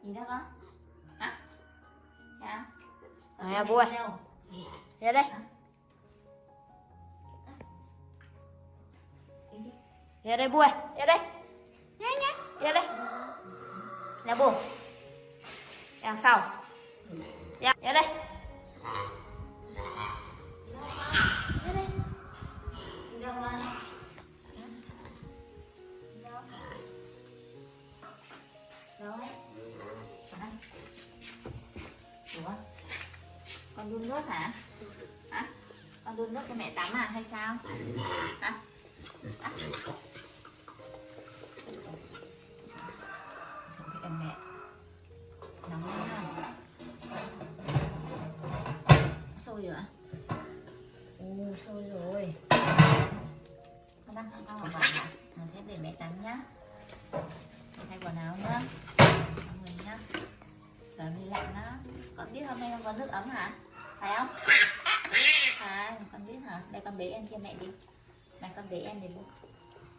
Gì đó con? Hả? Sao? Nè Vui. Ra đây. Ra đây Vui. Ra đây. Nhá nhá. Ra đây. Nè Vui. Đằng sau. Ra đây. Ra đây. Đi đâu con? Đâu? Hả? Ủa? Con đun nước hả? Hả? Con đun nước cho mẹ tắm à hay sao? Hả? Hả? Em mẹ nóng lên rồi. Sôi rồi ạ? Ồ, sôi rồi. Con đang thẳng cao vào hả? Thế để mẹ tắm nhá. Thay quần áo nhá. Mọi người nhá. Giờ đi lạnh đó. Con biết hôm nay con có nước ấm hả? Phải không? À, con biết hả? Đây con bế em cho mẹ đi. Này con bế em đi bố.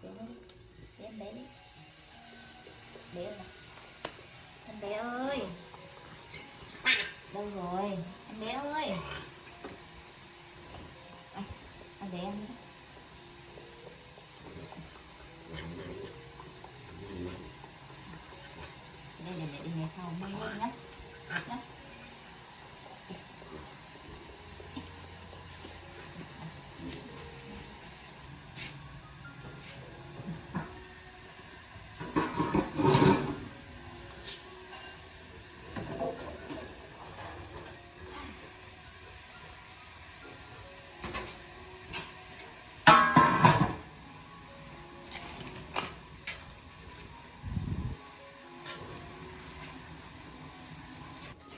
Bế đi. Bế em bé đi. Bế em nào. Em bé ơi. Đâu rồi? Em bé ơi. À, em bé em đi. Đây để mẹ đi nghe phòng mông luôn nhé. Nhé.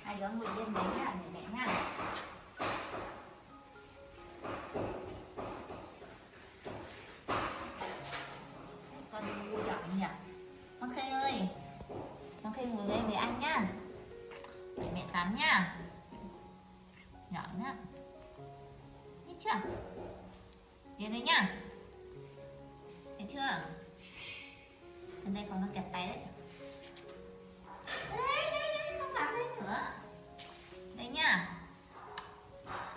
Hai đứa ngồi yên đấy nha, để mẹ nha. Con vui giỏi nhỉ? Con Khê ơi, con Khê ngồi đây với anh nhá. Để mẹ tắm nhá. Nhỏ nhá. Biết chưa? Yên đấy nhá. Thấy chưa? Bên đây còn nó kẹp tay đấy. Đây, không vào đây nữa. Đây nhá.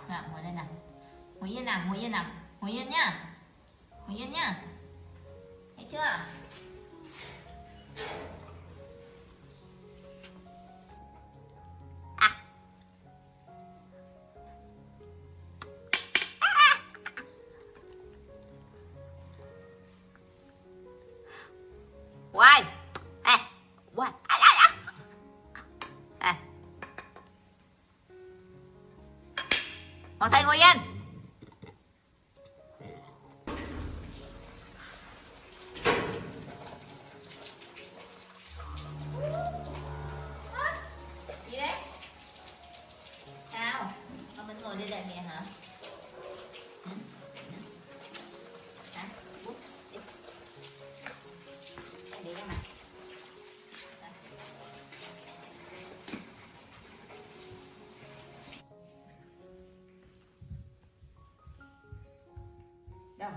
Nào, ngồi đây nào. Ngồi yên nào, ngồi yên nào. Ngồi yên nhá. Ngồi yên nhá. Thấy chưa? Hoài. Ê. Hoài. Ê. Con Thầy ngồi yên. Gì đấy? Sao? Con vẫn ngồi đây đợi mẹ hả? Hả? Bút, đi. Để cái mặt. Đâu?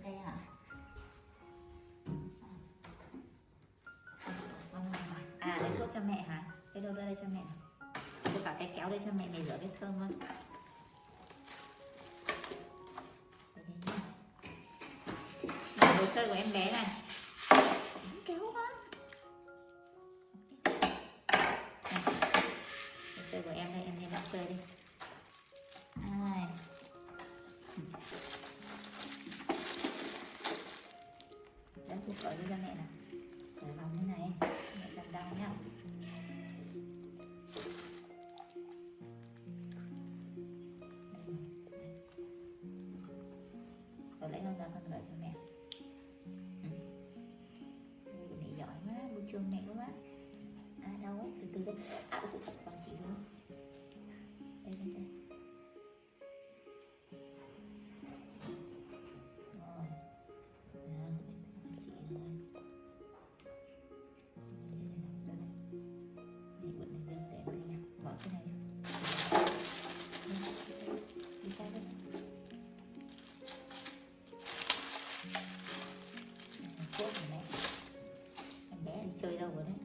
Đây hả? À, lấy thuốc cho mẹ hả? Cái đâu ra đây cho mẹ nào? Tôi cả cái kéo đây cho mẹ rửa vết thương luôn. Này, đồ chơi của em bé này. Kéo quá. Này, đồ chơi của em đây, em đi đắp chơi đi. Ai. Đấy, tôi cởi đi cho mẹ nào. Cởi vòng như này, mẹ cầm đau nhá. Có lẽ hôm nay con gửi cho mẹ. Mẹ giỏi quá, vui trường mẹ quá. À đâu ấy, từ từ đây. À, con chị xuống. Đây, đây, đây. Rồi. À, con chị rồi. Đây, bật này lên để đây nè. Bỏ cái này. Đi sao đây? Thuốc của mẹ. Em bé đi chơi đâu rồi đấy.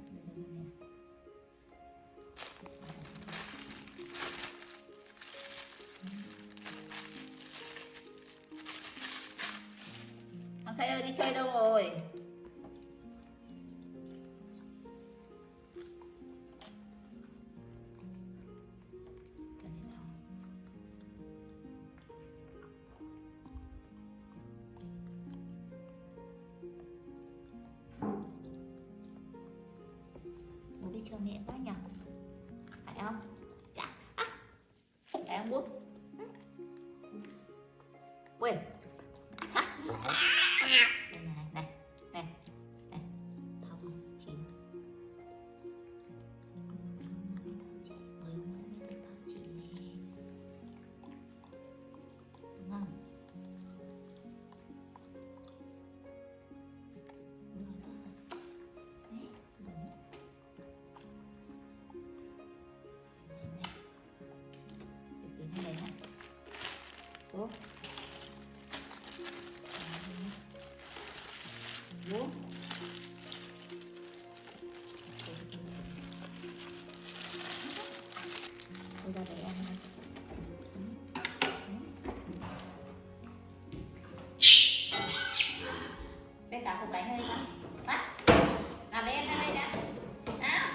Thầy ơi đi chơi đâu rồi? Bố đi chơi mẹ quá nhỉ? Phải không? Dạ. Phải không bố? Quên. Đây này, này, này, này. Thông chị. Chị nè. Đúng không? Bố. Bố. Tôi ra để ăn này. Bé cả cục bánh ở đây con. Bắt. Nào bé ăn ra đây đã. Nào.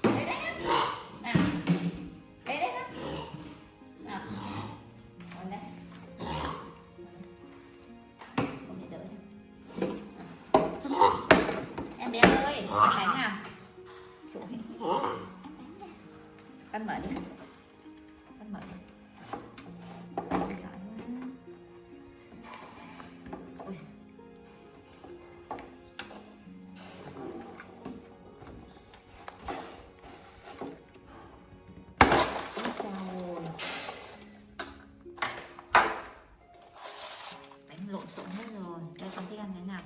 Đây đấy nhá. Nào. Đây đấy nhá. Nào. Còn đây. Không để đỡ. Em bé ơi, bánh nào. Chỗ con mở đi. Con mở đi. Ôi. Ôi bánh lộn xộn hết rồi. Đây con thích ăn cái nào?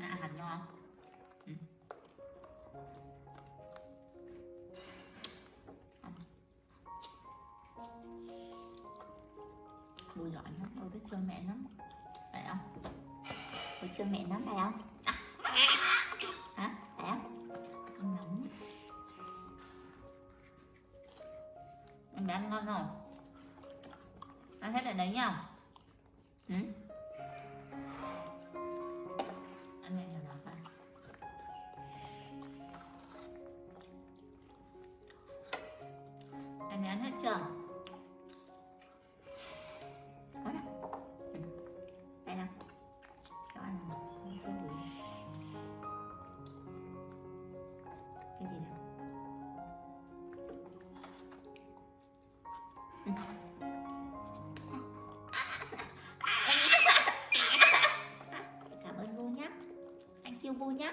Ăn hạt nho không? Ừ. Bùi giỏi lắm, tôi biết chơi mẹ lắm. Phải không? Tôi chơi mẹ lắm phải không? Hả? Phải không? Con nóng. Em bé ăn ngon rồi. Ăn hết ở đấy nhá. Ừ? Ăn mẹ nào phải. Em bé ăn hết chưa? Có đâu. Ừ. Đây nào. Cho ăn nào. Không số bùi. Cái gì nào? Ừ. Cảm ơn Bu nhé. Thank you Bu nhé.